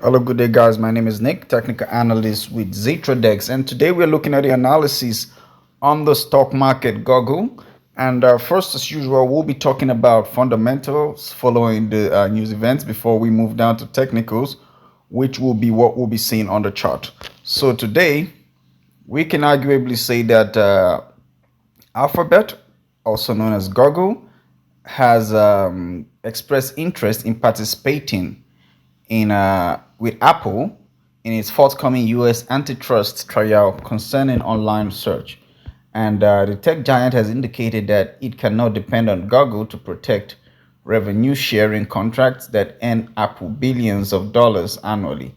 Hello, good day, guys. My name is Nick, technical analyst with Zetradex, and today we're looking at the analysis on the stock market Google. And first, as usual, we'll be talking about fundamentals following the news events before we move down to technicals, which will be what we'll be seeing on the chart. So today, we can arguably say that Alphabet, also known as Google, has expressed interest in participating in with Apple in its forthcoming U.S. antitrust trial concerning online search. And the tech giant has indicated that it cannot depend on Google to protect revenue sharing contracts that earn Apple billions of dollars annually.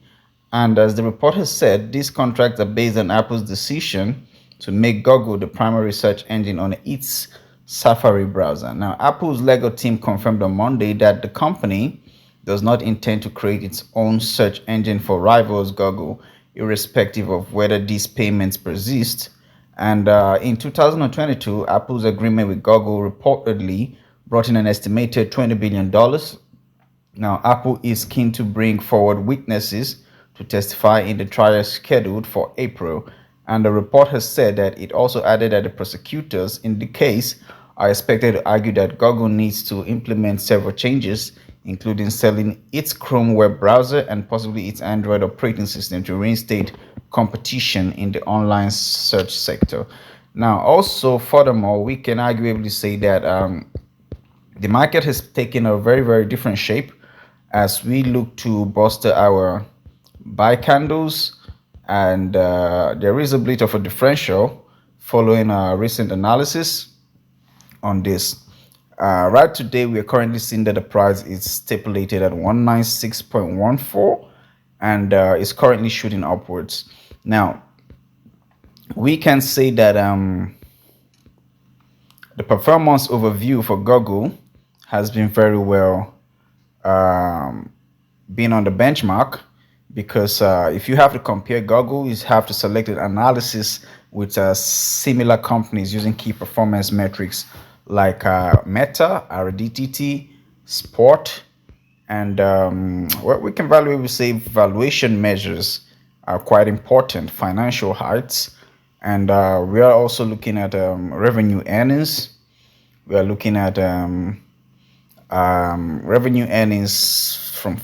And as the report has said, these contracts are based on Apple's decision to make Google the primary search engine on its Safari browser. Now, Apple's Lego team confirmed on Monday that the company does not intend to create its own search engine for rivals Google, irrespective of whether these payments persist. And in 2022, Apple's agreement with Google reportedly brought in an estimated $20 billion. Now, Apple is keen to bring forward witnesses to testify in the trial scheduled for April, and the report has said that it also added that the prosecutors in the case are expected to argue that Google needs to implement several changes, including selling its Chrome web browser and possibly its Android operating system to reinstate competition in the online search sector. Now, also, furthermore, we can arguably say that the market has taken a very, very different shape as we look to bolster our buy candles, and there is a bit of a differential following a recent analysis on this. Right today, we are currently seeing that the price is stipulated at 196.14 and is currently shooting upwards. Now, we can say that the performance overview for Google has been very well being on the benchmark, because if you have to compare Google, you have to select an analysis with similar companies using key performance metrics like Meta, RDTT, Sport, and what we can value, we say valuation measures are quite important, financial heights, and we are also looking at revenue earnings. We are looking at revenue earnings from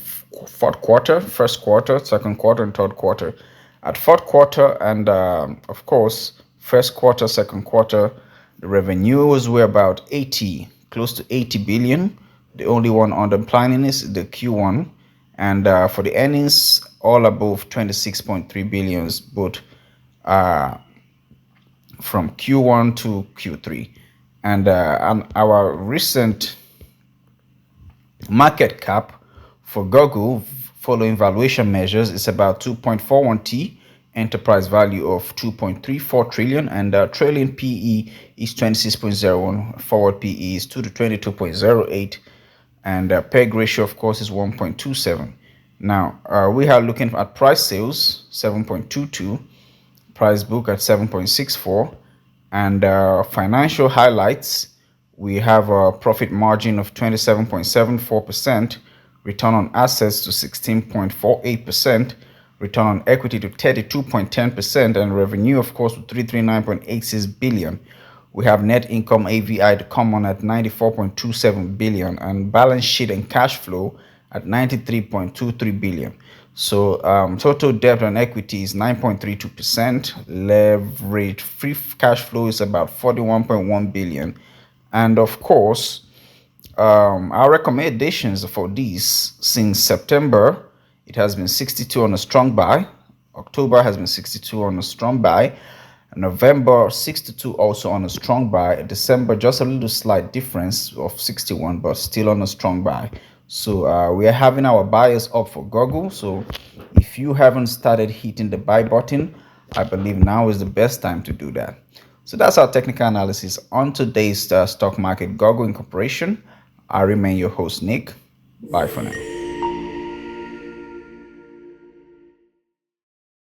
fourth quarter, first quarter, second quarter, and third quarter. At fourth quarter and of course first quarter, second quarter, the revenues were about 80, close to 80 billion. The only one underlining is the Q1, and for the earnings, all above 26.3 billions, both from Q1 to Q3. And our recent market cap for Google following valuation measures is about 2.41T, enterprise value of 2.34 trillion, and trailing PE is 26.01, forward PE is 2 to 22.08, and PEG ratio, of course, is 1.27. Now, we are looking at price sales, 7.22, price book at 7.64, and financial highlights, we have a profit margin of 27.74%, return on assets to 16.48%, return on equity to 32.10%, and revenue, of course, to 339.86 billion. We have net income AVI to common at 94.27 billion, and balance sheet and cash flow at 93.23 billion. So total debt on equity is 9.32%. Leverage free cash flow is about 41.1 billion. And of course, our recommendations for these since September, it has been 62 on a strong buy. October has been 62 on a strong buy. November 62 also on a strong buy. December just a little slight difference of 61, but still on a strong buy. So we are having our buyers up for Google. So if you haven't started hitting the buy button, I believe now is the best time to do that. So that's our technical analysis on today's stock market Google Incorporation. I remain your host, Nick. Bye for now.